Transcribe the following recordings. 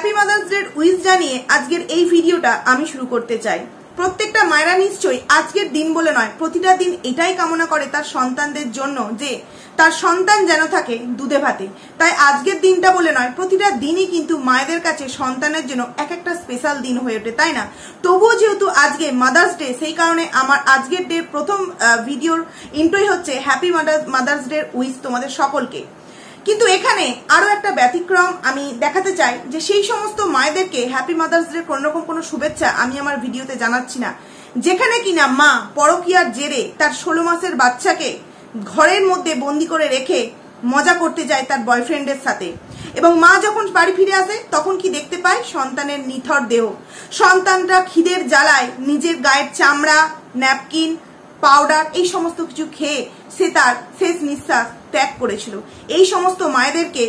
Happy mother's day wish জানিয়ে আজকের এই ভিডিওটা আমি শুরু করতে চাই। প্রত্যেকটা মায়েরা নিশ্চয়ই আজকের দিন বলে নয়, প্রতিটা দিন এটাই কামনা করে তার সন্তানদের জন্য যে তার সন্তান যেন থাকে দুধে ভাতে। তাই আজকের দিনটা বলে নয়, প্রতিটা দিনই কিন্তু মায়েদের কাছে সন্তানের জন্য এক একটা স্পেশাল দিন হয়ে ওঠে, তাই না? তবুও যেহেতু আজকে মাদার্স ডে, সেই কারণে আমার আজকের ডে প্রথম ভিডিওর ইন্ট্রোই হচ্ছে হ্যাপি মাদার্স ডে উইশ তোমাদের সকলকে। কিন্তু এখানে আরো একটা ব্যতিক্রম আমি দেখাতে চাই যে সেই সমস্ত মায়েদেরকে হ্যাপি মাদার্স ডে কোনোরকম কোনো শুভেচ্ছা আমি আমার ভিডিওতে জানাচ্ছি না, যেখানে কিনা মা পরকীয়ার জেরে তার 16 মাসের বাচ্চাকে ঘরের মধ্যে বন্দি করে রেখে মজা করতে যায় তার বয়ফ্রেন্ডের সাথে, এবং মা যখন বাড়ি ফিরে আসে তখন কি দেখতে পায়? সন্তানের নিথর দেহ। সন্তানটা খিদের জ্বালায় নিজের গায়ের চামড়া, ন্যাপকিন, পাউডার এই সমস্ত কিছু খেয়ে সে তার শেষ নিঃশ্বাস ত্যাগ করেছিল। এই সমস্ত মায়েদেরকে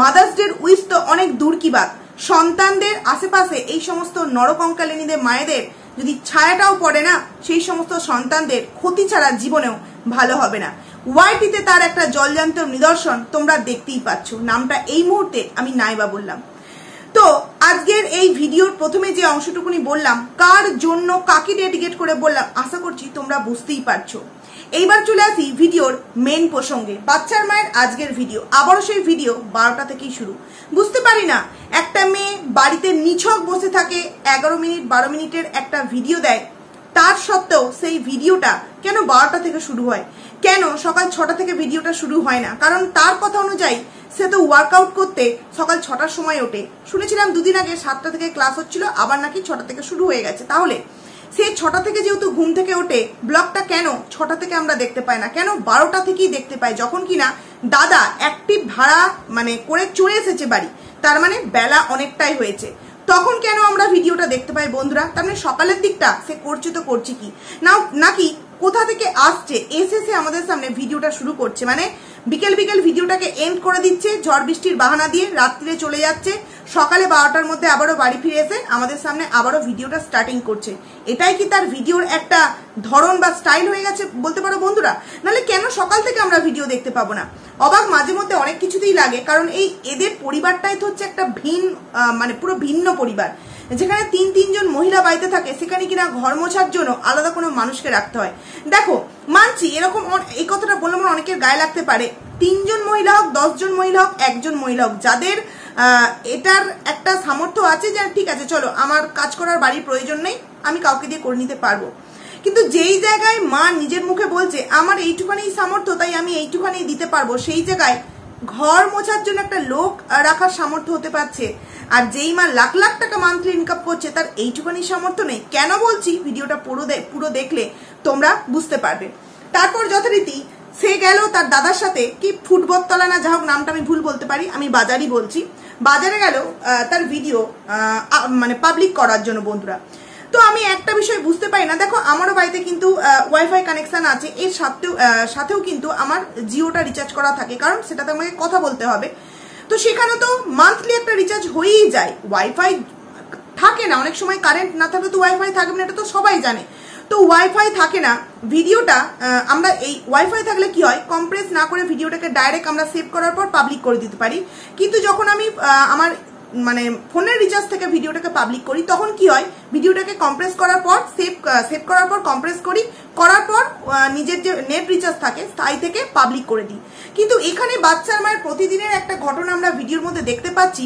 মাদার্স ডে উইশ তো অনেক দূর কি বাত, সন্তানদের আশেপাশে এই সমস্ত নরকঙ্কালিনীদের মায়েদের যদি ছায়াটাও পড়ে না, সেই সমস্ত সন্তানদের ক্ষতি ছাড়া জীবনেও ভালো হবে না। ওয়াইটিতে তার একটা জলজান্ত নিদর্শন তোমরা দেখতেই পাচ্ছ। নামটা এই মুহূর্তে আমি নাইবা বললাম। তো আজকের এই ভিডিওর প্রথমে যে অংশটুকুনি বললাম, কার জন্য কাকে ডেডিকেট করে বললাম, আশা করছি তোমরা বুঝতেই পারছো। এইবার চলে আসি ভিডিওর মেন প্রসঙ্গে। বাচ্চার মায়ের আজকের ভিডিও, আবারও সেই ভিডিও 12টা থেকেই শুরু। বুঝতে পারি না, একটা মেয়ে বাড়িতে নিছক বসে থাকে, 11 মিনিট 12 মিনিটের একটা ভিডিও দেয়, তার সত্ত্বেও সেই ভিডিওটা কেন 12টা থেকে শুরু হয়? কেন সকাল 6টা থেকে ভিডিওটা শুরু হয় না? কারণ তার কথা অনুযায়ী সে তো ওয়ার্কআউট করতে সকাল 6টার সময় ওঠে। শুনেছিলাম দুদিন আগে 7টা থেকে ক্লাস হচ্ছিল, আবার নাকি 6টা থেকে শুরু হয়ে গেছে। তাহলে সে 6টা থেকে যেহেতু ঘুম থেকে ওঠে, ব্লগটা কেন 6টা থেকে আমরা দেখতে পাই না, কেন 12টা থেকেই দেখতে পাই? যখন কিনা দাদা অ্যাক্টিভ ভাড়া করে চলে এসেছে বাড়ি, তার মানে বেলা অনেকটাই হয়েছে, তখন কেন আমরা ভিডিওটা দেখতে পাই বন্ধুরা? তার মানে সকালের দিকটা সে করছে তো করছে কি নাকি কোথা থেকে আসছে এসে সে আমাদের সামনে ভিডিওটা শুরু করছে, মানে বিকেল বিকেল ভিডিওটাকে এন্ড করে দিচ্ছে ঝড় বৃষ্টির বাহানা দিয়ে, রাত্রিরে চলে যাচ্ছে, সকালে 12টার মধ্যে আবারও বাড়ি ফিরে এসে আমাদের সামনে আবারও ভিডিওটা স্টার্টিং করছে। এটাই কি তার ভিডিওর একটা ধরন বা স্টাইল হয়ে গেছে বলতে পারো বন্ধুরা? নাহলে কেন সকাল থেকে আমরা ভিডিও দেখতে পাবো না? অবাক মাঝে মধ্যে অনেক কিছুতেই লাগে, কারণ এই এদের পরিবারটাই তো হচ্ছে একটা পুরো ভিন্ন পরিবার, যেখানে 3 জন মহিলা বাড়িতে থাকে, সেখানে কিনা ঘর মোছার জন্য আলাদা কোনো মানুষকে রাখতে হয়। দেখো মানছি এরকম, এই কথাটা বললে আমার অনেকের গায়ে লাগতে পারে, 3 জন মহিলা হোক, 10 জন মহিলা হোক, 1 জন মহিলা হোক, যাদের এটার একটা সামর্থ্য আছে যে ঠিক আছে চলো আমার কাজ করার বাড়ির প্রয়োজন নেই, আমি কাউকে দিয়ে করে নিতে পারবো। কিন্তু যেই জায়গায় মা নিজের মুখে বলছে আমার এইটুখানি সামর্থ্য, তাই আমি এইটুখানি দিতে পারবো, সেই জায়গায় ঘর মোছার জন্য একটা লোক রাখার সামর্থ্য হতে পারছে, আর যেই মা লাখ লাখ টাকা মান্থলি ইনকাম করছে তার এইটুখানি সামর্থ্য নেই। কেন বলছি? ভিডিওটা পুরো দেখলে তোমরা বুঝতে পারবে। তারপর যথারীতি সে গেল তার দাদার সাথে, কি ফুটবলতলা না, যা হোক নামটা আমি ভুল বলতে পারি, আমি বাজারই বলছি, বাজারে গেল তার ভিডিও পাবলিক করার জন্য বন্ধুরা। তো আমি একটা বিষয় বুঝতে পারি না, দেখো আমারও বাড়িতে কিন্তু ওয়াইফাই কানেকশন আছে, এর সাথেও কিন্তু আমার জিওটা রিচার্জ করা থাকে, কারণ সেটাতে আমাকে কথা বলতে হবে। তো সেখানে তো মান্থলি একটা রিচার্জ হয়েই যায়, ওয়াইফাই থাকে না, অনেক সময় কারেন্ট না থাকলে তো ওয়াইফাই থাকবে না, এটা তো সবাই জানে। তো ওয়াইফাই থাকে না, ভিডিওটা আমরা এই ওয়াইফাই থাকলে কি হয়, কম্প্রেস না করে ভিডিওটাকে ডাইরেক্ট আমরা সেভ করার পর পাবলিক করে দিতে পারি। কিন্তু যখন আমি আমার ফোনের রিচার্জ থেকে ভিডিওটাকে পাবলিক করি, তখন কি হয়, ভিডিওটাকে কম্প্রেস করার পর সেভ করার পর কম্প্রেস করার পর নিজের যে নেট রিচার্জ থাকে তাই থেকে পাবলিক করে দিই। কিন্তু এখানে বাচ্চার মায়ের প্রতিদিনের একটা ঘটনা আমরা ভিডিওর মধ্যে দেখতে পাচ্ছি,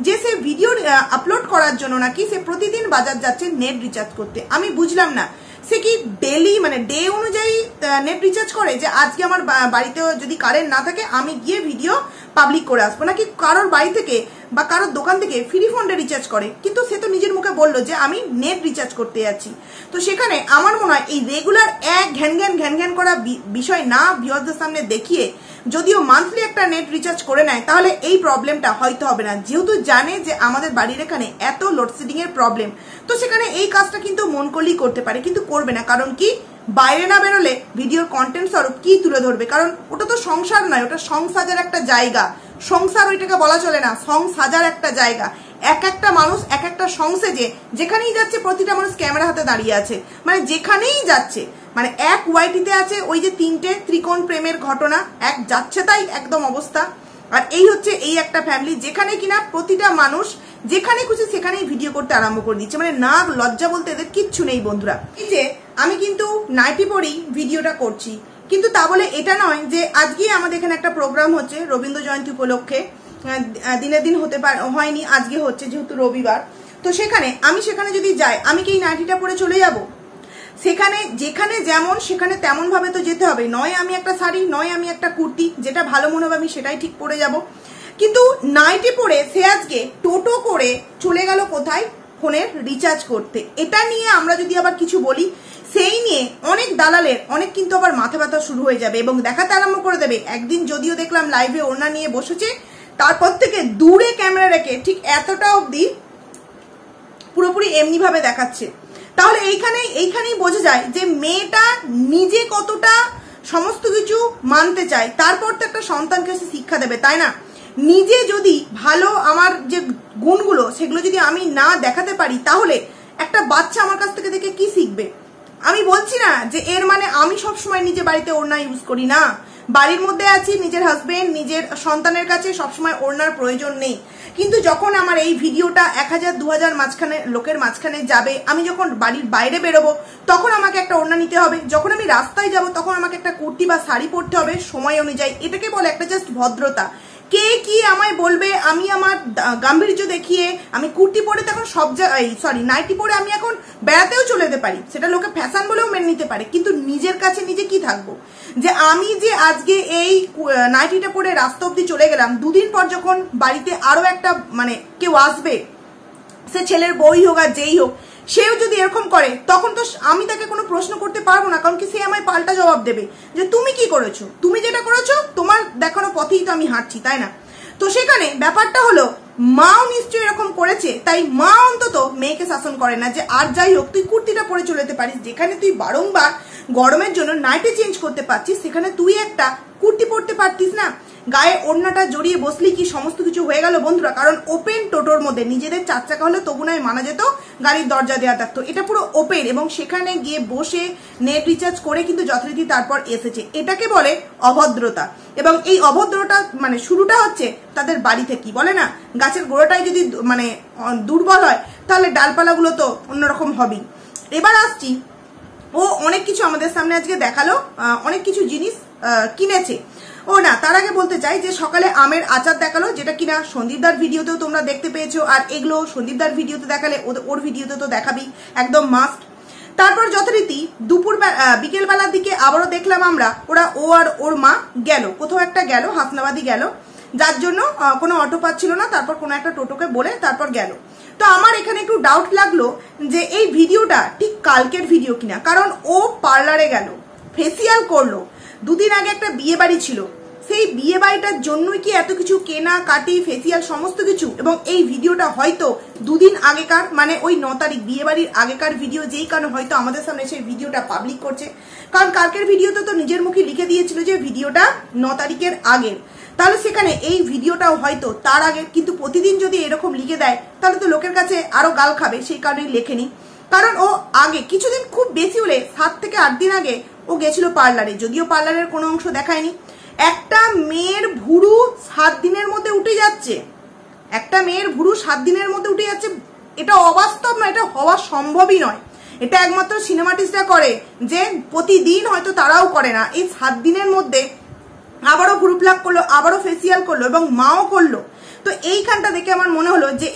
যে সে ভিডিও আপলোড করার জন্য নাকি সে প্রতিদিন বাজার যাচ্ছে নেট রিচার্জ করতে। আমি বুঝলাম না, সে কি ডেলি ডে অনুযায়ী নেট রিচার্জ করে, যে আজকে আমার বাড়িতে যদি কারেন্ট না থাকে আমি গিয়ে ভিডিও পাবলিক করে আসবো, নাকি কারোর বাড়ি থেকে বা কারোর দোকান থেকে ফ্রি ফোনটা রিচার্জ করে? কিন্তু সে তো নিজের মুখে বললো যে আমি নেট রিচার্জ করতে যাচ্ছি। তো সেখানে আমার মনে হয় এই রেগুলার ঘ্যান ঘ্যান করা বিষয় না ভিউয়ারদের সামনে দেখিয়ে যদিও মান্থলি একটা নেট রিচার্জ করে নেয়, তাহলে এই প্রবলেমটা হয়তো হবে না। যেহেতু জানে যে আমাদের বাড়ির এখানে এত লোডশেডিং এর প্রবলেম, তো সেখানে এই কাজটা কিন্তু মন করলেই করতে পারে, কিন্তু করবে না। কারণ কি, বাইরে না বেরোলে ভিডিওর কন্টেন্ট স্বরূপ কি তুলে ধরবে? কারণ ওটা তো সংসার নয়, ওটা সংসারের একটা জায়গা। সংসার ওইটাকে বলা চলে না, সংসাজার একটা জায়গা। এক একটা মানুষ এক একটা সংসেজে যেখানেই যাচ্ছে, প্রতিটা মানুষ ক্যামেরা হাতে দাঁড়িয়ে আছে, মানে যেখানেই যাচ্ছে, মানে এক ওয়াইটিতে আছে ওই যে 3টে ত্রিকোণ প্রেমের ঘটনা, এক যাচ্ছে তাই একদম অবস্থা। আর এই হচ্ছে এই একটা ফ্যামিলি যেখানে কিনা প্রতিটা মানুষ যেখানে খুশি সেখানেই ভিডিও করতে আরম্ভ করে দিচ্ছে, মানে না লজ্জা বলতে এদের কিচ্ছু নেই বন্ধুরা। এই যে আমি কিন্তু নাইটি পরেই ভিডিওটা করছি, কিন্তু তা বলে এটা নয় যে আজকে আমাদের এখানে একটা প্রোগ্রাম হচ্ছে রবীন্দ্র জয়ন্তী উপলক্ষে, দিনের দিন হতে হয়নি, আজকে হচ্ছে যেহেতু রবিবার। তো সেখানে যদি যাই, আমি কি এই নাইটিটা পরে চলে যাব? সেখানে যেখানে যেমন সেখানে তেমন ভাবে তো যেতে হবে, নয় আমি একটা শাড়ি নয় আমি একটা কুর্তি, যেটা ভালো মনে হবে আমি সেটাই ঠিক পরে যাব। কিন্তু নাইটি পরে সে আজকে টোটো করে চলে গেল কোথায়? ফোনের রিচার্জ করতে। এটা নিয়ে আমরা যদি আবার কিছু বলি, সেই নিয়ে অনেক দালালের অনেক কিন্তু আবার মাথা ব্যথা শুরু হয়ে যাবে এবং দেখাতে আরম্ভ করে দেবে। একদিন যদিও দেখলাম লাইভে ওড়না নিয়ে বসেছে, তারপর থেকে দূরে ক্যামেরা রেখে ঠিক এতটা অবধি পুরোপুরি এমনি ভাবে দেখাচ্ছে। তাহলে এইখানেই বোঝা যায় যে মেয়েটা নিজে কতটা সমস্ত কিছু মানতে চায়, তারপর তো একটা সন্তানকে সে শিক্ষা দেবে, তাই না? নিজে যদি ভালো আমার যে গুণগুলো সেগুলো যদি আমি না দেখাতে পারি, তাহলে একটা বাচ্চা আমার কাছ থেকে দেখে কি শিখবে? আমি বলছি না যে এর মানে আমি সবসময় নিজে বাড়িতে ওড়না ইউজ করি না, বাড়ির মধ্যে আছি, নিজের হাজবেন্ড নিজের সন্তানের কাছে সবসময় ওড়নার প্রয়োজন নেই। কিন্তু যখন আমার এই ভিডিওটা 1000-2000 মাঝখানে লোকের মাঝখানে যাবে, আমি যখন বাড়ির বাইরে বেরোবো তখন আমাকে একটা ওড়না নিতে হবে, যখন আমি রাস্তায় যাব তখন আমাকে একটা কুর্তি বা শাড়ি পরতে হবে সময় অনুযায়ী। এটাকে বলে একটা জাস্ট ভদ্রতা। কে কি আমায় বলবে, আমি আমার গাম্ভীর্য দেখিয়ে আমি কুর্তি পরে তখন সব জায়গায় নাইটি পরে আমি এখন বেড়াতেও চলে যেতে পারি, সেটা লোকে ফ্যাশন বলেও মেনে নিতে পারে। কিন্তু নিজের কাছে নিজে কি থাকবো যে আমি যে আজকে এই নাইটিটা পরে রাস্তা অব্দি চলে গেলাম, দুদিন পর যখন বাড়িতে আরো একটা মানে কেউ আসবে, সে ছেলের বই হোক আর যেই হোক, সেও যদি এরকম করে তখন তো আমি তাকে কোনো প্রশ্ন করতে পারবো না, কারণ কি সে আমায় পাল্টা জবাব দেবে যে তুমি কি করেছো, তুমি যেটা করেছো তোমার দেখানো পথেই তো আমি হাঁটছি, তাই না? তো সেখানে ব্যাপারটা হলো মাও নিশ্চয়ই এরকম করেছে, তাই মা অন্তত মেয়েকে শাসন করে না যে আর যাই হোক তুই কুর্তিটা পরে চলে যেতে পারিস, যেখানে তুই বারংবার গরমের জন্য নাইটি চেঞ্জ করতে পারছিস সেখানে তুই একটা কুর্তি পরতে পারতিস না? গায়ে ওড়নাটা জড়িয়ে বসলি কি সমস্ত কিছু হয়ে গেল বন্ধুরা? কারণ ওপেন টোটোর মধ্যে নিজেদের 4 চাকা হলে তবু নয় মানা যেত, গাড়ির দরজা দেওয়া থাকতো, এটা পুরো ওপেন এবং সেখানে গিয়ে বসে নেট রিচার্জ করে কিন্তু যথারীতি তারপর এসেছে। এটাকে বলে অভদ্রতা। এবং এই অভদ্রতা মানে শুরুটা হচ্ছে তাদের বাড়ি থেকে। বলে না গাছের গোড়াটাই যদি মানে দুর্বল হয় তাহলে ডালপালাগুলো তো অন্যরকম হবেই। এবার আসছি, ও অনেক কিছু আমাদের সামনে আজকে দেখালো, অনেক কিছু জিনিস কিনেছে। ও না, তার আগে বলতে চাই যে সকালে আমের আচার দেখালো, যেটা কিনা সন্দীপদার ভিডিওতেও তোমরা দেখতে পেয়েছো, আর এগুলো সন্দীপদার ভিডিওতে দেখালে ওর ভিডিওতে তো দেখাবি, একদম মাস্ট। তারপর যথারীতি বিকেল বেলার দিকে আবারও দেখলাম আমরা ও আর ওর মা গেল কোথাও একটা, গেল হাসনাবাদী গেল, যার জন্য কোনো অটো পাচ্ছিল না, তারপর কোনো একটা টোটোকে বলে তারপর গেল। তো আমার এখানে একটু ডাউট লাগলো যে এই ভিডিওটা ঠিক কালকের ভিডিও কিনা, কারণ ও পার্লারে গেল, ফেসিয়াল করলো, দুদিন আগে একটা বিয়ে বাড়ি ছিল, সেই বিয়ে বাড়িটার জন্যই কি এত কিছু কেনা কাটি ফেসিয়াল সমস্ত কিছু। এবং এই ভিডিওটা হয়তো দুদিন আগেকার, মানে ওই 9 তারিখ বিয়ে বাড়ির আগেকার ভিডিও, যেই কারণে হয়তো আমাদের সামনে সেই ভিডিওটা পাবলিক করছে, কারণ কালকের ভিডিওতে তো নিজের মুখে লিখে দিয়েছিল যে ভিডিওটা 9 তারিখের আগের, তাহলে সেখানে এই ভিডিওটাও হয়তো তার আগে। কিন্তু প্রতিদিন যদি এরকম লিখে দেয় তাহলে তো লোকের কাছে আরো গাল খাবে, সেই কারণেই লেখেনি। কারণ ও আগে কিছুদিন, খুব বেশি হলে 7 থেকে 8 দিন আগে ও গেছিল পার্লারে, যদিও পার্লারের কোনো অংশ দেখায়নি। একটা মেয়ের ভুরু 7 দিনের মধ্যে উঠে যাচ্ছে, একটা মেয়ের ভুরু 7 দিনের মধ্যে উঠে যাচ্ছে, এটা অবাস্তব না, এটা হওয়া সম্ভবই নয়। এটা একমাত্র সিনেমাটিস্টরা করে, যে প্রতিদিন হয়তো তারাও করে না। এই 7 দিনের মধ্যে আবারও ভুরু প্লাক করলো, আবারও ফেসিয়াল করলো এবং মাও করলো। তো এইখানটা দেখে আমার মনে হলো যে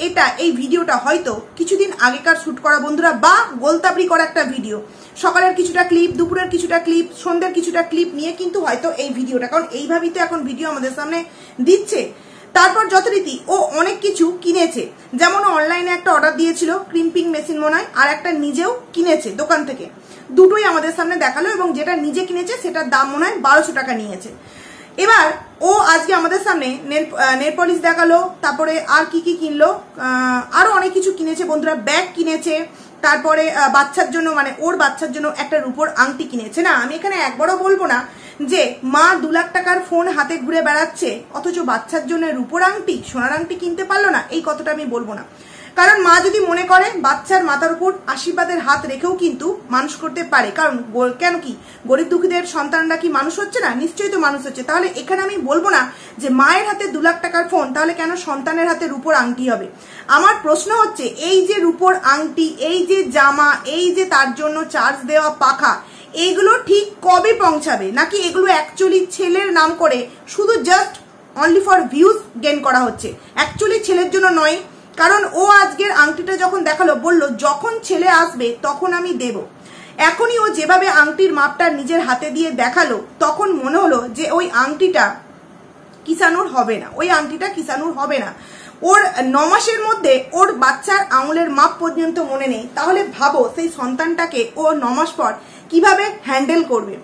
এই ভিডিওটা হয়তো কিছুদিন আগেকার শুট করা বন্ধুরা, বা গোলতাবড়ি করা একটা ভিডিও, সকালের কিছুটা ক্লিপ, দুপুরের কিছুটা ক্লিপ, সন্ধ্যের কিছুটা ক্লিপ নিয়ে কিন্তু হয়তো এই ভিডিওটা, কারণ এইভাবেই তো এখন ভিডিও আমাদের সামনে দিচ্ছে। তারপর যথারীতি ও অনেক কিছু কিনেছে, যেমন অনলাইনে একটা অর্ডার দিয়েছিল ক্রিম্পিং মেশিন মনে হয়, আর একটা নিজেও কিনেছে দোকান থেকে, দুটোই আমাদের সামনে দেখালো। এবং যেটা নিজে কিনেছে সেটার দাম মনে হয় 1200 টাকা নিয়েছে। এবার ও আজকে আমাদের সামনে নেল পলিশ দেখালো, তারপরে আর কি কি কিনলো, আরো অনেক কিছু কিনেছে বন্ধুরা, ব্যাগ কিনেছে, তারপরে বাচ্চার জন্য, মানে ওর বাচ্চার জন্য একটা রূপোর আংটি কিনেছে। না, আমি এখানে একবারও বলবো না যে মা 2 লাখ টাকার ফোন হাতে ঘুরে বেড়াচ্ছে অথচ বাচ্চার জন্য রূপোর আংটি, সোনার আংটি কিনতে পারলো না, এই কথাটা আমি বলবো না। কারণ মা যদি মনে করে বাচ্চার মাথার উপর আশীর্বাদের হাত রেখেও কিন্তু মানুষ করতে পারে। কারণ কেন কি গরিব দুঃখীদের সন্তানরা কি মানুষ হচ্ছে না? নিশ্চয়ই তো মানুষ হচ্ছে। তাহলে এখানে আমি বলবো না যে মায়ের হাতে 2 লাখ টাকার ফোন, তাহলে কেন সন্তানের হাতে রূপোর আংটি হবে? আমার প্রশ্ন হচ্ছে এই যে রূপোর আংটি, এই যে জামা, এই যে তার জন্য চার্জ দেওয়া পাখা, এইগুলো ঠিক কবে পৌঁছাবে? নাকি এগুলো অ্যাকচুয়ালি ছেলের নাম করে শুধু just only for views gain করা হচ্ছে? অ্যাকচুয়ালি ছেলের জন্য নয়। কারণ ও আজকের আংটিটা যখন দেখালো বলল যখন ছেলে আসবে তখন আমি দেব। এখনই ও যেভাবে আংটির মাপটা নিজের হাতে দিয়ে দেখালো তখন মনে হলো যে ওই আংটিটা কিষানুর হবে না, ওই আংটিটা কিষানুর হবে না। ওর 9 মাসের মধ্যে ওর বাচ্চার আঙুলের মাপ পর্যন্ত মনে নেই। তাহলে ভাবো সেই সন্তানটাকে ও 9 মাস পর কিভাবে হ্যান্ডেল করবে।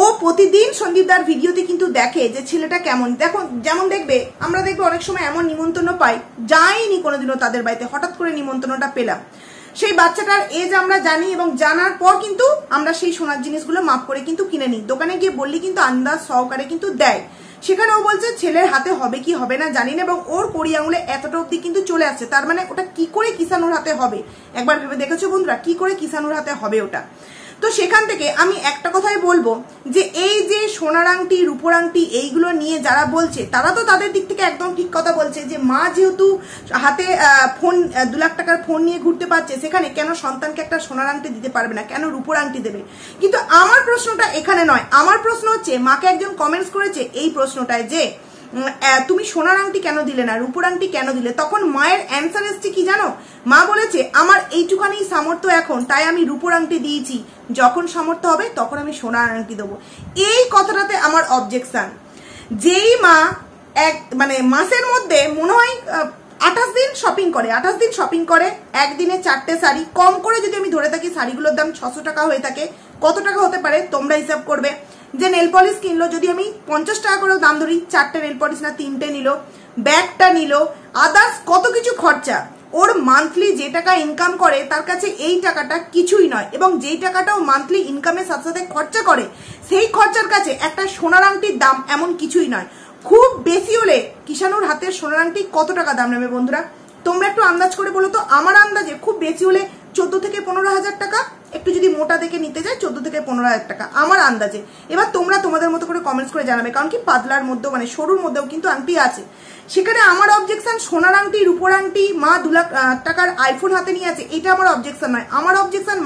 ও প্রতিদিন সন্দীপদার ভিডিওতে কিন্তু দেখে যে ছেলেটা কেমন। দেখো যেমন দেখবে, আমরা দেখবে অনেক সময় এমন নিমন্ত্রণ পাই, যাইনি কোনোদিনও তাদের বাড়িতে, হঠাৎ করে নিমন্ত্রণটা পেলাম। সেই বাচ্চাটার এজ আমরা জানি এবং জানার পর কিন্তু আমরা সেই সোনার জিনিসগুলো মাপ করে কিন্তু কিনে নিই। দোকানে গিয়ে বললি কিন্তু আন্দাজ সহকারে কিন্তু দেয়। সেখানে ও বলছে ছেলের হাতে হবে কি হবে না জানি না, এবং ওর কড়ি আঙুলে এতটা অব্দি কিন্তু চলে আসছে। তার মানে ওটা কি করে কিষানুর হাতে হবে? একবার ভেবে দেখেছো বন্ধুরা, কি করে কিষানুর হাতে হবে ওটা? তো সেখান থেকে আমি একটা কথাই বলবো যে এই যে সোনার আংটি, রূপোর আংটি, এইগুলো নিয়ে যারা বলছে তারা তো তাদের দিক থেকে একদম ঠিক কথা বলছে যে মা যেহেতু হাতে ফোন 2 লাখ টাকার ফোন নিয়ে ঘুরতে পারছে, সেখানে কেন সন্তানকে একটা সোনার আংটি দিতে পারবে না, কেন রূপোর আংটি দেবে? কিন্তু আমার প্রশ্নটা এখানে নয়। আমার প্রশ্ন হচ্ছে, মাকে একজন কমেন্টস করেছে এই প্রশ্নটায় যে তুমি সোনার আংটি কেন দিলে না, রূপোর আংটি কেন দিলে? তখন মায়ের অ্যান্সার এসছে কি জানো? মা বলেছে আমার এইটুখানি সামর্থ্য এখন, তাই আমি রূপোর আংটি দিয়েছি, যখন সামর্থ্য হবে তখন আমি সোনার আংটি দেবো। এই কথাটাতে আমার অবজেকশন। যেই মা মানে মাসের মধ্যে মনে হয় 28 দিন শপিং করে, 28 দিন শপিং করে, একদিনে 4টে শাড়ি, কম করে যদি আমি ধরে থাকি শাড়িগুলোর দাম 600 টাকা হয়ে থাকে, কত টাকা হতে পারে তোমরা হিসাব করবে। যে নেল পলিশ কিনলো, যদি আমি 50 টাকা করেও দাম ধরি, 4টে নেল পলিশ না 3টে নিল, ব্যাগটা নিল, আদার্স কত কিছু খরচা। ওর মান্থলি যে টাকা ইনকাম করে তার কাছে এই টাকাটা কিছুই নয়, এবং যেই টাকাটাও মান্থলি ইনকামের সাথে সাথে খরচা করে সেই খরচার কাছে একটা সোনার আংটির দাম এমন কিছুই নয়। খুব বেশি হলে কিষানুর হাতের সোনার আংটি কত টাকা দাম নেবে বন্ধুরা? তোমরা একটু আন্দাজ করে বলো তো। আমার আন্দাজে খুব বেশি হলে 14 থেকে 15,000 টাকা, একটু যদি মোটা দেখে নিতে যায় 14 থেকে 15,000 টাকা আমার আন্দাজে। এবার তোমরা তোমাদের মতো করে কমেন্টস করে জানাবে, কারণ কি পাতলার মধ্যেও মানে সরুর মধ্যেও কিন্তু আংটি আছে। সেখানে আমার অবজেকশন সোনার আংটি, রূপোর আংটি, মা 2 লাখ টাকার আইফোন হাতে নিয়ে আছে, এটা আমার অবজেকশন নয়। আমার অবজেকশন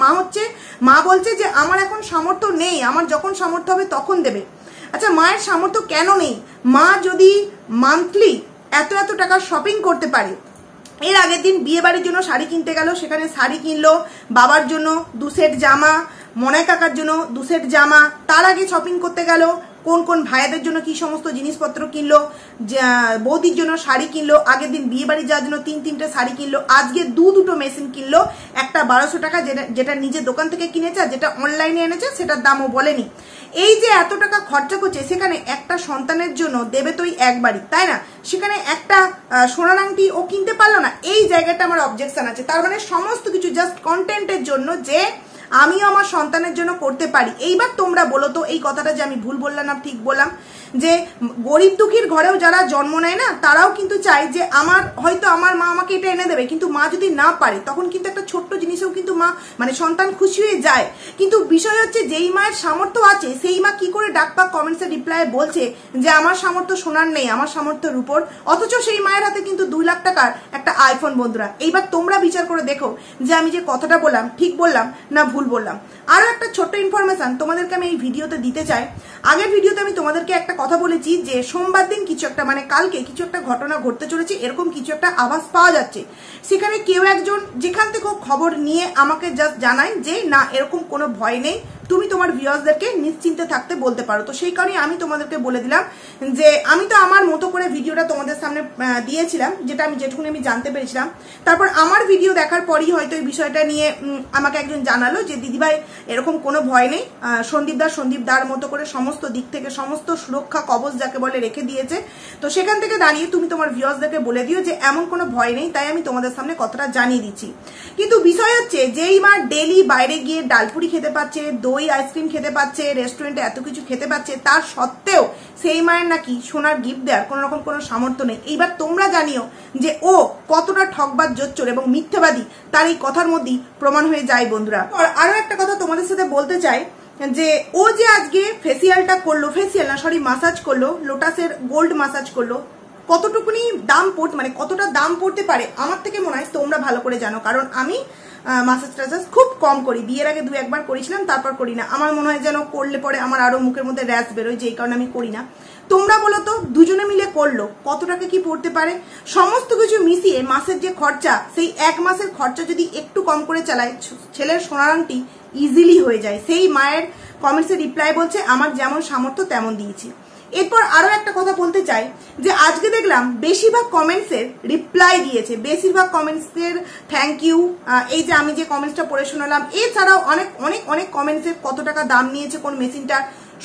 মা বলছে যে আমার এখন সামর্থ্য নেই, আমার যখন সামর্থ্য হবে তখন দেবে। আচ্ছা, মায়ের সামর্থ্য কেন নেই? মা যদি মান্থলি এত টাকা শপিং করতে পারে, এর আগের দিন বিয়ে বাড়ির জন্য শাড়ি কিনতে গেল, সেখানে শাড়ি কিনলো, বাবার জন্য 2 সেট জামা, মনাই কাকার জন্য 2 সেট জামা, তার আগে শপিং করতে গেল কোন কোন ভাইয়াদের জন্য কি সমস্ত জিনিসপত্র কিনলো, বৌদির জন্য শাড়ি কিনলো, আগের দিন বিয়ে বাড়ি যাওয়ার জন্য 3-3টে শাড়ি কিনলো, আজকে 2 মেশিন কিনলো, একটা 1200 টাকা যেটা নিজে দোকান থেকে কিনেছে, আর যেটা অনলাইনে এনেছে সেটার দামও বলেনি। এই যে এত টাকা খরচা করছে, সেখানে একটা সন্তানের জন্য দেবে তো একবারই, তাই না? সেখানে একটা সোনার আংটি ও কিনতে পারলো না, এই জায়গাটা আমার অবজেকশন আছে। তার মানে সমস্ত কিছু জাস্ট কন্টেন্টের জন্য, যে আমিও আমার সন্তানের জন্য করতে পারি। এইবার তোমরা বলো তো এই কথাটা যে আমি ভুল বললাম না ঠিক বললাম? যে গরিব দুঃখীর ঘরেও যারা জন্ম নেয় না, তারাও কিন্তু চায় যে হয়তো আমার মা আমাকে এটা এনে দেবে, কিন্তু মা যদি না পারে তখন কিন্তু একটা ছোট্ট জিনিসেও কিন্তু মা মানে সন্তান খুশি হয়ে যায়। কিন্তু বিষয় হচ্ছে যেই মায়ের সামর্থ্য আছে সেই মা কি করে ডাকপাক কমেন্টসে রিপ্লাই বলছে যে আমার সামর্থ্য সোনার নেই, আমার সামর্থ্য রূপোর, অথচ সেই মায়ের হাতে কিন্তু 2 লাখ টাকার একটা আইফোন। বন্ধুরা, এইবার তোমরা বিচার করে দেখো যে আমি যে কথাটা বললাম ঠিক বললাম না ভুল বললাম। আরো একটা ছোট্ট ইনফরমেশন তোমাদেরকে আমি এই ভিডিওতে দিতে চাই। আগের ভিডিওতে আমি তোমাদেরকে একটা কথা বলেছি যে সোমবার দিন কিছু একটা মানে কালকে কিছু একটা ঘটনা ঘটতে চলেছে, এরকম কিছু একটা আভাস পাওয়া যাচ্ছে। সেখানে কেউ একজন যেখান থেকে খবর নিয়ে আমাকে জাস্ট জানায় যে না, এরকম কোনো ভয় নেই, তুমি তোমার ভিউয়ার্সদেরকে নিশ্চিন্তে থাকতে বলতে পারো। তো সেই কারণে আমি তোমাদেরকে বলে দিলাম যে আমি তো আমার মতো করে ভিডিওটা তোমাদের সামনে দিয়েছিলাম, যেটা আমি যেটুকুনি আমি জানতে পেরেছিলাম। তারপর আমার ভিডিও দেখার পরই হয়তো এই বিষয়টা নিয়ে আমাকে একজন জানালো যে দিদিভাই এরকম কোনো ভয় নেই, সন্দীপদার মতো করে সমস্ত দিক থেকে সমস্ত সুরক্ষা কবচ যাকে বলে রেখে দিয়েছে। তো সেখান থেকে দাঁড়িয়ে তুমি তোমার ভিউয়ার্সদেরকে বলে দিও যে এমন কোনো ভয় নেই, তাই আমি তোমাদের সামনে কথাটা জানিয়ে দিচ্ছি। কিন্তু বিষয় হচ্ছে যেই মা ডেলি বাইরে গিয়ে ডালপুরি খেতে পাচ্ছে, দই দই আইসক্রিম খেতে পাচ্ছে, রেস্টুরেন্টে এত কিছু খেতে পাচ্ছে, তার সত্ত্বেও সেই মায়ের নাকি সোনার গিফট দেওয়ার কোনো রকম কোনো সামর্থ্য নেই। এইবার তোমরা জানিও যে ও কতটা ঠকবাজ, জোচ্চোর এবং মিথ্যাবাদী তার এই কথার মধ্যেই প্রমাণ হয়ে যায় বন্ধুরা। আরো একটা কথা তোমাদের সাথে বলতে চাই যে ও যে আজকে ফেসিয়ালটা করলো, ফেসিয়াল না সরি মাসাজ করলো, লোটাসের গোল্ড মাসাজ করলো, কতটুকুনি দাম পড়তে মানে কতটা দাম পড়তে পারে আমার থেকে মনে হয় তোমরা ভালো করে জানো। কারণ আমি মাসাজ টাসাজ খুব কম করি, বিয়ের আগে 2-1 করেছিলাম, তারপর করি না। আমার মনে হয় যেন করলে পরে আমার আরো মুখের মধ্যে র্যাশ বেরোয়, যেই কারণে আমি করি না। তোমরা বলো তো দুজনে মিলে করলো কত টাকা কি পড়তে পারে? সমস্ত কিছু মিশিয়ে মাসের যে খরচা, সেই 1 মাসের খরচা যদি একটু কম করে চালায়, ছেলের সোনার আংটি ইজিলি হয়ে যায়। সেই মায়ের কমেন্টসে রিপ্লাই বলছে আমার যেমন সামর্থ্য তেমন দিয়েছি। এরপর আরো একটা কথা বলতে চাই যে আজকে দেখলাম বেশিরভাগ কমেন্টসের রিপ্লাই দিয়েছে, বেশিরভাগ কমেন্টসের থ্যাংক ইউ, এই যে আমি যে কমেন্টসটা পড়ে শোনালাম, এছাড়াও অনেক অনেক অনেক কমেন্টসের কত টাকা দাম নিয়েছে কোন মেশিনটা,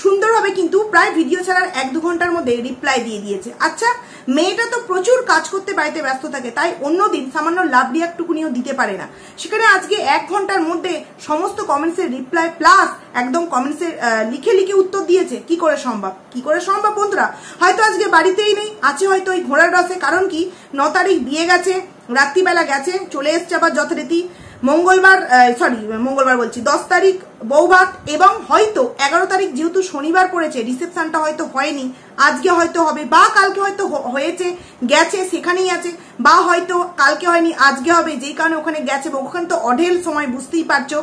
সুন্দরভাবে কিন্তু প্রায় ভিডিও ছাড়ার 1-2 ঘন্টার মধ্যে রিপ্লাই দিয়ে দিয়েছে। আচ্ছা, মেয়েটা তো প্রচুর কাজ করতে বাড়িতে ব্যস্ত থাকে, তাই অন্যদিন সামান্য লাভ রিয়াক্টটুকুনিও দিতে পারে না, সেখানে আজকে 1 ঘন্টার মধ্যে সমস্ত কমেন্টসের রিপ্লাই প্লাস একদম কমেন্টসে লিখে লিখে উত্তর দিয়েছে। কি করে সম্ভব, কি করে সম্ভব বন্ধুরা? হয়তো আজকে বাড়িতেই নেই, আছে হয়তো ওই ঘোড়ার রসে। কারণ কি 9 তারিখ বিয়ে গেছে, রাত্রিবেলা গেছে, চলে এসছে আবার যথারীতি মঙ্গলবার বলছি 10 তারিখ বৌভাত, এবং হয়তো 11 তারিখ যেহেতু শনিবার পড়েছে, রিসেপশনটা হয়তো হয়নি, আজকে হয়তো হবে, বা কালকে হয়তো হয়েছে গেছে সেখানেই আছে, বা হয়তো কালকে হয়নি আজকে হবে, যেই কারণে ওখানে গেছে, ওখানে তো অঢেল সময়, বুঝতেই পারছো।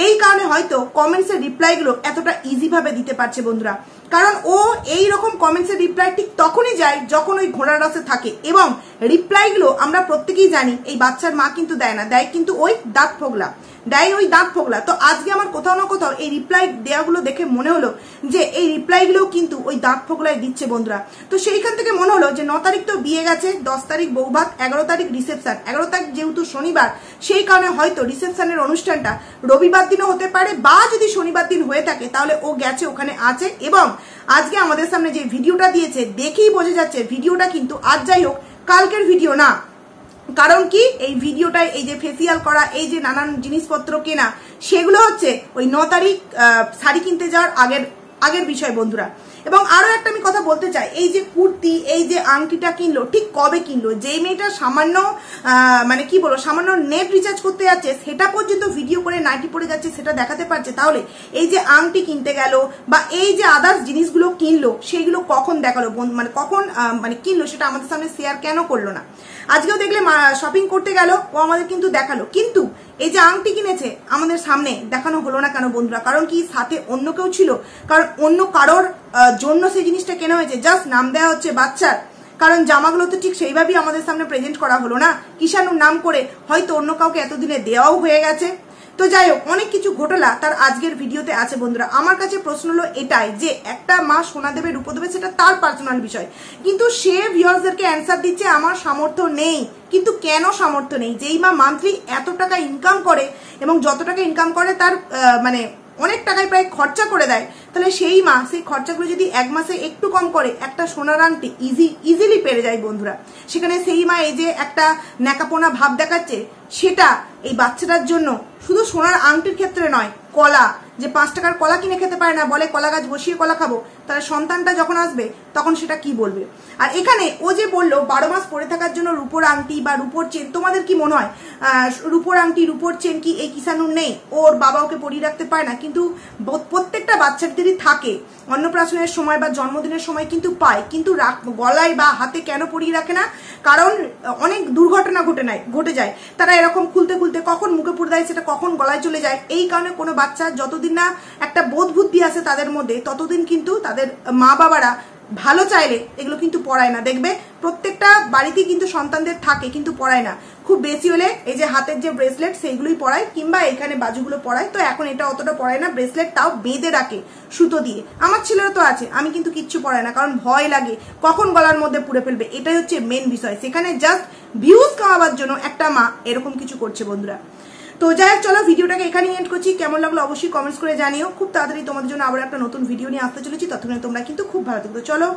এই কারণে হয়তো কমেন্টসের রিপ্লাইগুলো এতটা ইজি ভাবে দিতে পারছে বন্ধুরা। কারণ ও এই রকম কমেন্টসের রিপ্লাই ঠিক তখনই যায় যখন ওই ঘোড়ার রসে থাকে, এবং রিপ্লাইগুলো আমরা প্রত্যেকেই জানি এই বাচ্চার মা কিন্তু দেয় না, দেয় কিন্তু ওই দাঁত ফোগলা, দেয় ওই দাঁত ফোগলা। তো আজকে আমার কোথাও না কোথাও এই রিপ্লাই দেওয়াগুলো দেখে মনে হলো যে এই রিপ্লাইগুলো কিন্তু ওই দাঁত ফোগলাই দিচ্ছে বন্ধুরা। তো সেইখান থেকে মনে হলো যে 9 তারিখ তো বিয়ে গেছে, 10 তারিখ বৌভাত, 11 তারিখ রিসেপশন, 11 তারিখ যেহেতু শনিবার, সেই কারণে হয়তো রিসেপশনের অনুষ্ঠানটা রবিবার দিনও হতে পারে, বা যদি শনিবার দিন হয়ে থাকে তাহলে ও গেছে, ওখানে আছে। এবং আজকে আমাদের সামনে যে ভিডিওটা দিয়েছে দেখেই বোঝা যাচ্ছে ভিডিওটা কিন্তু আজ যাই হোক কালকের ভিডিও না। কারণ কি এই ভিডিওটায় এই যে ফেসিয়াল করা, এই যে নানান জিনিসপত্র কেনা, সেগুলো হচ্ছে ওই 9 তারিখ শাড়ি কিনতে যাওয়ার আগের বিষয় বন্ধুরা। এবং আরো একটা আমি কথা বলতে চাই, এই যে কুর্তি, এই যে আংটিটা কিনলো, ঠিক কবে কিনলো? যেই মেয়েটা সামান্য মানে কি বলবো, সামান্য নেট রিচার্জ করতে যাচ্ছে, সেটা পর্যন্ত ভিডিও করে নাইটি পরে যাচ্ছে, সেটা দেখাতে পারছে। তাহলে এই যে আংটি কিনতে গেল বা এই যে আদার্স জিনিসগুলো কিনলো, সেইগুলো কখন দেখালো, মানে কখন মানে কিনলো, সেটা আমাদের সামনে শেয়ার কেন করলো না? আজকেও দেখলে শপিং করতে গেল, ও আমাদের কিন্তু দেখালো, কিন্তু এই যে আংটি কিনেছে আমাদের সামনে দেখানো হলো না কেন বন্ধুরা? কারণ কি সাথে অন্য কেউ ছিল? কারণ অন্য কারোর জন্য সেই জিনিসটা কেনা হয়েছে, জাস্ট নাম দেওয়া হচ্ছে বাচ্চার। কারণ জামাগুলো তো ঠিক সেইভাবেই আমাদের সামনে প্রেজেন্ট করা হলো না, কিষাণুর নাম করে হয়তো অন্য কাউকে এতদিনে দেওয়াও হয়ে গেছে। তো যাই হোক, অনেক কিছু ঘটলা তার আজকের ভিডিওতে আছে বন্ধুরা। আমার কাছে প্রশ্ন হলো এটাই যে একটা মা সোনা দেবে রূপো দেবে, সেটা তার পার্সোনাল বিষয়, কিন্তু সে ভিউয়ার্সদেরকে অ্যান্সার দিচ্ছে আমার সামর্থ্য নেই। কিন্তু কেন সামর্থ্য নেই? যেই মা মান্থলি এত টাকা ইনকাম করে এবং যত টাকা ইনকাম করে তার মানে অনেক টাকায় প্রায় খরচা করে দেয়, তাহলে সেই মা সেই খরচাগুলো যদি 1 মাসে একটু কম করে একটা সোনার আংটি ইজিলি পেরে যায় বন্ধুরা। সেখানে সেই মা এই যে একটা ন্যাকাপোনা ভাব দেখাচ্ছে, সেটা এই বাচ্চাটার জন্য শুধু সোনার আংটির ক্ষেত্রে নয়, কলা, যে 5 টাকার কলা কিনে খেতে পারে না, বলে কলা গাছ বসিয়ে কলা খাবো, তার সন্তানটা যখন আসবে তখন সেটা কি বলবে? আর এখানে ও যে বললো 12 মাস পরে থাকার জন্য রূপোর আংটি বা রূপোর চেন, তোমাদের কি মনে হয় রূপোর আংটি রূপোর চেন কি এই কিষাণুর নেই? ওর বাবা ওকে পরিয়ে রাখতে পারে না? কিন্তু প্রত্যেকটা বাচ্চাদেরই থাকে, অন্নপ্রাশনের সময় বা জন্মদিনের সময় কিন্তু পায়, কিন্তু গলায় বা হাতে কেন পরিয়ে রাখে না? কারণ অনেক দুর্ঘটনা ঘটে যায়, তারা এরকম খুলতে খুলতে কখন মুখে পুড়ে দেয়, সেটা কখন গলায় চলে যায়। এই কারণে কোনো বাচ্চা যতদিন না একটা বোধ বুদ্ধি আসে তাদের মধ্যে, ততদিন কিন্তু তাদের মা বাবারা ভালো চাইলে এগুলো কিন্তু পড়ায় না। দেখবে প্রত্যেকটা বাড়িতেই কিন্তু সন্তানদের থাকে, কিন্তু পড়ায় না। খুব বেশি হলে এই যে হাতের যে ব্রেসলেট সেইগুলোই পড়ায়, কিংবা এখানে বাজুগুলো পড়ায়। তো এখন এটা অতটা পড়ায় না, ব্রেসলেট তাও বেঁধে রাখে সুতো দিয়ে। আমার ছেলেরও তো আছে, আমি কিন্তু কিচ্ছু পড়ায় না, কারণ ভয় লাগে কখন গলার মধ্যে পুড়ে ফেলবে। এটাই হচ্ছে মেন বিষয়। সেখানে জাস্ট ভিউজ কামাবার জন্য একটা মা এরকম কিছু করছে বন্ধুরা। তো যাই হোক, চলো ভিডিওটাকে এখানেই এন্ড করছি। কেমন লাগলো অবশ্যই কমেন্টস করে জানিও। খুব তাড়াতাড়ি তোমাদের জন্য আবার একটা নতুন ভিডিও নিয়ে আসতে চলেছি, ততক্ষণে তোমরা কিন্তু খুব ভালো থাকো। চলো।